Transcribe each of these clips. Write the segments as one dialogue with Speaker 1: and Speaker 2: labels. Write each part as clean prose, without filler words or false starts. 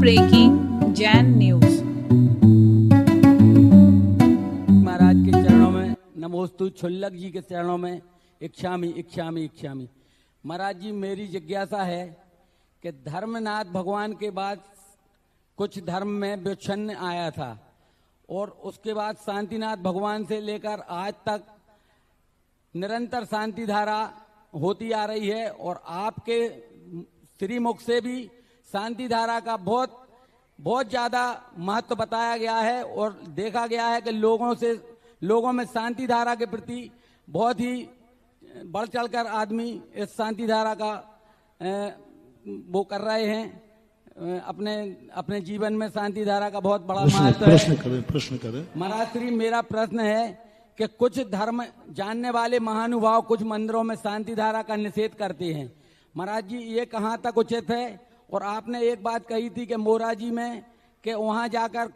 Speaker 1: Breaking Jain news.
Speaker 2: महाराज के चरणों में नमोस्तु, छुल्लक जी के चरणों में इच्छामि इच्छामि इच्छामि। महाराज जी, मेरी जिज्ञासा है कि धर्मनाथ भगवान के बाद कुछ धर्म में विच्छिन्न आया था और उसके बाद शांतिनाथ भगवान से लेकर आज तक निरंतर शांति धारा होती आ रही है और आपके श्रीमुख से भी शांति धारा का बहुत ज्यादा महत्व बताया गया है और देखा गया है कि लोगों में शांति धारा के प्रति बहुत ही बढ़ चढ़कर आदमी इस शांति धारा का वो कर रहे हैं। अपने जीवन में शांति धारा का बहुत बड़ा महत्व है।
Speaker 3: प्रश्न करें।
Speaker 2: महाराज श्री, मेरा प्रश्न है कि कुछ धर्म जानने वाले महानुभाव कुछ मंदिरों में शांति धारा का निषेध करते हैं। महाराज जी, ये कहाँ तक उचित है? और आपने एक बात कही थी कि मोराजी में कि वहां जाकर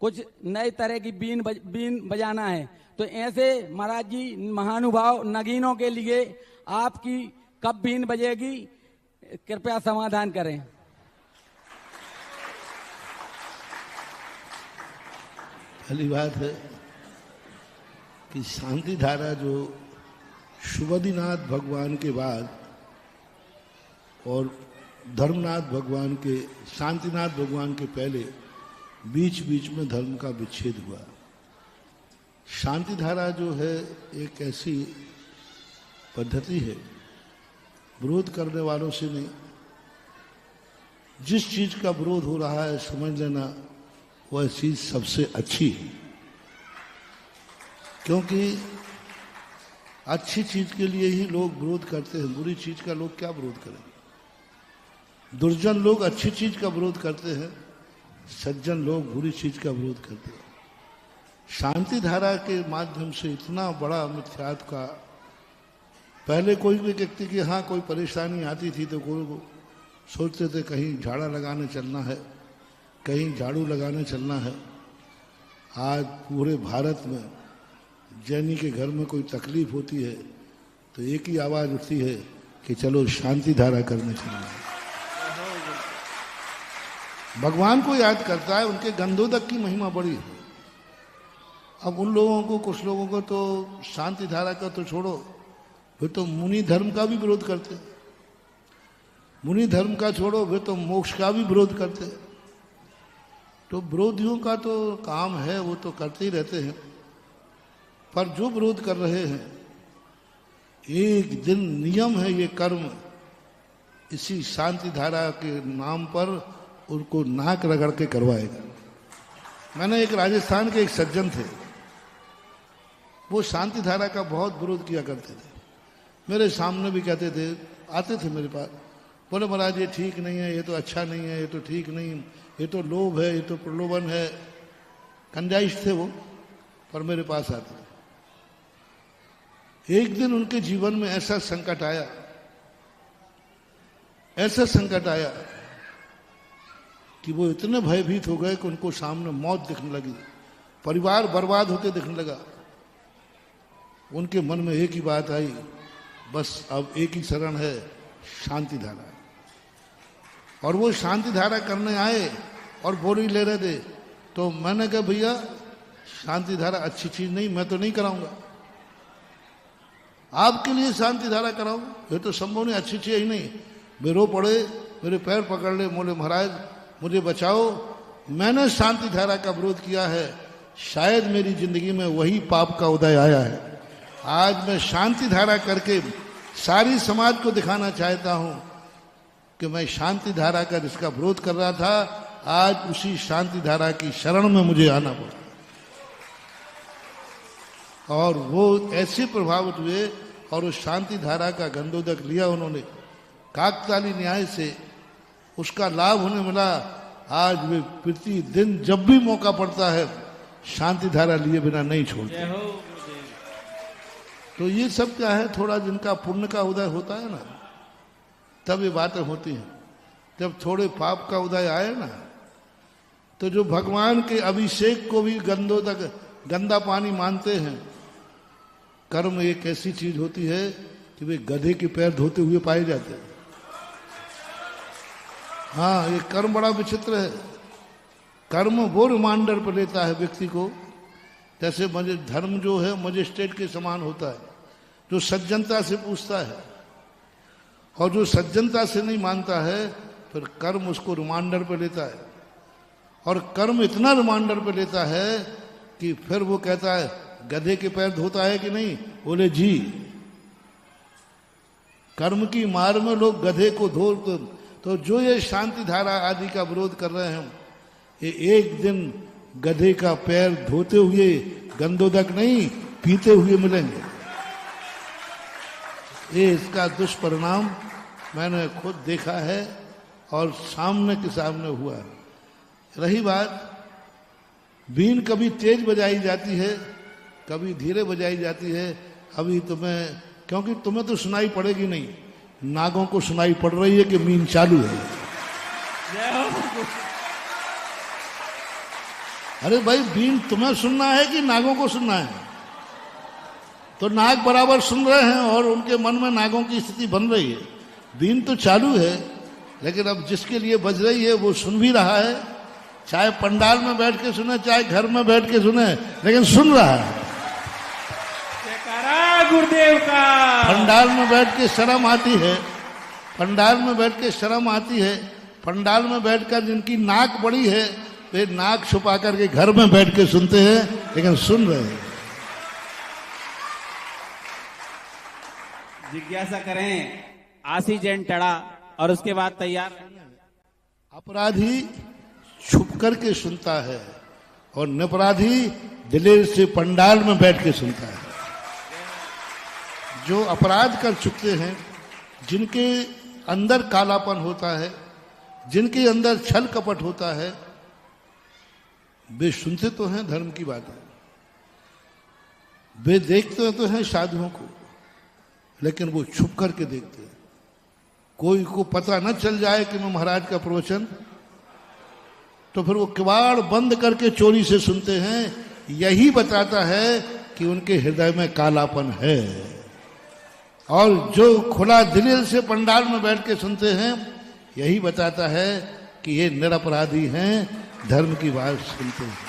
Speaker 2: कुछ नए तरह की बीन बजाना है, तो ऐसे महाराज जी महानुभाव नगीनों के लिए आपकी कब बीन बजेगी? कृपया समाधान करें।
Speaker 3: पहली बात है कि शांति धारा जो शुभदीनाथ भगवान के बाद और धर्मनाथ भगवान के, शांतिनाथ भगवान के पहले बीच बीच में धर्म का विच्छेद हुआ। शांति धारा जो है एक ऐसी पद्धति है, विरोध करने वालों से नहीं, जिस चीज का विरोध हो रहा है समझ लेना वह चीज सबसे अच्छी है, क्योंकि अच्छी चीज के लिए ही लोग विरोध करते हैं। बुरी चीज का लोग क्या विरोध करेंगे? दुर्जन लोग अच्छी चीज का विरोध करते हैं, सज्जन लोग बुरी चीज का विरोध करते हैं। शांति धारा के माध्यम से इतना बड़ा मिथ्यात्व का, पहले कोई भी व्यक्ति की हाँ कोई परेशानी आती थी तो कोई सोचते थे कहीं झाड़ा लगाने चलना है, कहीं झाड़ू लगाने चलना है। आज पूरे भारत में जैनी के घर में कोई तकलीफ होती है तो एक ही आवाज उठती है कि चलो शांति धारा करने चलना है। भगवान को याद करता है, उनके गंधोदक की महिमा बड़ी है। अब उन लोगों को, कुछ लोगों को तो शांति धारा का तो छोड़ो, वे तो मुनि धर्म का भी विरोध करते। मुनि धर्म का छोड़ो, वे तो मोक्ष का भी विरोध करते। तो विरोधियों का तो काम है, वो तो करते ही रहते हैं। पर जो विरोध कर रहे हैं, एक दिन नियम है ये कर्म, इसी शांति धारा के नाम पर उनको नाक रगड़ के करवाएगा। मैंने एक राजस्थान के एक सज्जन थे, वो शांति धारा का बहुत विरोध किया करते थे। मेरे सामने भी कहते थे, आते थे मेरे पास, बोले महाराज ये ठीक नहीं है, ये तो अच्छा नहीं है, ये तो ठीक नहीं, ये तो लोभ है, ये तो प्रलोभन है। कंजाइश थे वो, पर मेरे पास आते थे। एक दिन उनके जीवन में ऐसा संकट आया कि वो इतने भयभीत हो गए कि उनको सामने मौत दिखने लगी, परिवार बर्बाद होते दिखने लगा। उनके मन में एक ही बात आई, बस अब एक ही शरण है, शांति धारा। और वो शांति धारा करने आए और बोरी ले रहे थे, तो मैंने कहा भैया शांति धारा अच्छी चीज नहीं, मैं तो नहीं कराऊंगा, आपके लिए शांति धारा कराऊं, ये तो संभव नहीं, अच्छी चीज ही नहीं। वे रो पड़े, मेरे पैर पकड़ ले, बोले महाराज मुझे बचाओ, मैंने शांति धारा का विरोध किया है, शायद मेरी जिंदगी में वही पाप का उदय आया है। आज मैं शांति धारा करके सारी समाज को दिखाना चाहता हूं कि मैं शांति धारा का जिसका विरोध कर रहा था, आज उसी शांति धारा की शरण में मुझे आना पड़ा। और वो ऐसे प्रभावित हुए और उस शांति धारा का गंधोदक लिया उन्होंने, काकताली न्याय से उसका लाभ उन्हें मिला। आज वे प्रति दिन जब भी मौका पड़ता है शांति धारा लिए बिना नहीं छोड़ते। तो ये सब क्या है, थोड़ा जिनका पुण्य का उदय होता है ना, तब ये बातें होती हैं। जब थोड़े पाप का उदय आए ना, तो जो भगवान के अभिषेक को भी गंदा पानी मानते हैं। कर्म एक ऐसी चीज होती है कि वे गधे के पैर धोते हुए पाए जाते हैं। हाँ, ये कर्म बड़ा विचित्र है। कर्म वो रिमाइंडर पर लेता है व्यक्ति को, जैसे धर्म जो है मजिस्ट्रेट के समान होता है, जो सज्जनता से पूछता है, और जो सज्जनता से नहीं मानता है फिर कर्म उसको रिमाइंडर पर लेता है। और कर्म इतना रिमाइंडर पर लेता है कि फिर वो कहता है गधे के पैर धोता है कि नहीं? बोले जी। कर्म की मार में लोग गधे को धो, तो जो ये शांति धारा आदि का विरोध कर रहे हैं, ये एक दिन गधे का पैर धोते हुए, गंदोदक नहीं पीते हुए मिलेंगे। ये इसका दुष्परिणाम मैंने खुद देखा है और सामने के सामने हुआ है। रही बात, बीन कभी तेज बजाई जाती है, कभी धीरे बजाई जाती है। अभी तुम्हें, क्योंकि तुम्हें तो सुनाई पड़ेगी नहीं, नागों को सुनाई पड़ रही है कि बीन चालू है। अरे भाई, बीन तुम्हें सुनना है कि नागों को सुनना है? तो नाग बराबर सुन रहे हैं और उनके मन में नागों की स्थिति बन रही है। बीन तो चालू है, लेकिन अब जिसके लिए बज रही है वो सुन भी रहा है, चाहे पंडाल में बैठ के सुने चाहे घर में बैठ के सुने, लेकिन सुन रहा है।
Speaker 4: गुरुदेव का
Speaker 3: पंडाल में बैठ के शर्म आती है, पंडाल में बैठ के शर्म आती है। पंडाल में बैठकर जिनकी नाक बड़ी है वे नाक छुपा करके घर में बैठ के सुनते हैं, लेकिन सुन रहे हैं।
Speaker 4: जिज्ञासा करें आशी जैन टड़ा और उसके बाद तैयार।
Speaker 3: अपराधी छुप करके सुनता है और निपराधी दिलेर से पंडाल में बैठ के सुनता है। जो अपराध कर चुके हैं, जिनके अंदर कालापन होता है, जिनके अंदर छल कपट होता है, वे सुनते तो हैं धर्म की बातें, वे देखते तो हैं साधुओं को, लेकिन वो छुप करके देखते हैं। कोई को पता न चल जाए कि मैं महाराज का प्रवचन, तो फिर वो किवाड़ बंद करके चोरी से सुनते हैं। यही बताता है कि उनके हृदय में कालापन है। और जो खुला दिल से पंडाल में बैठ के सुनते हैं, यही बताता है कि ये निरपराधी हैं, धर्म की बात सुनते हैं।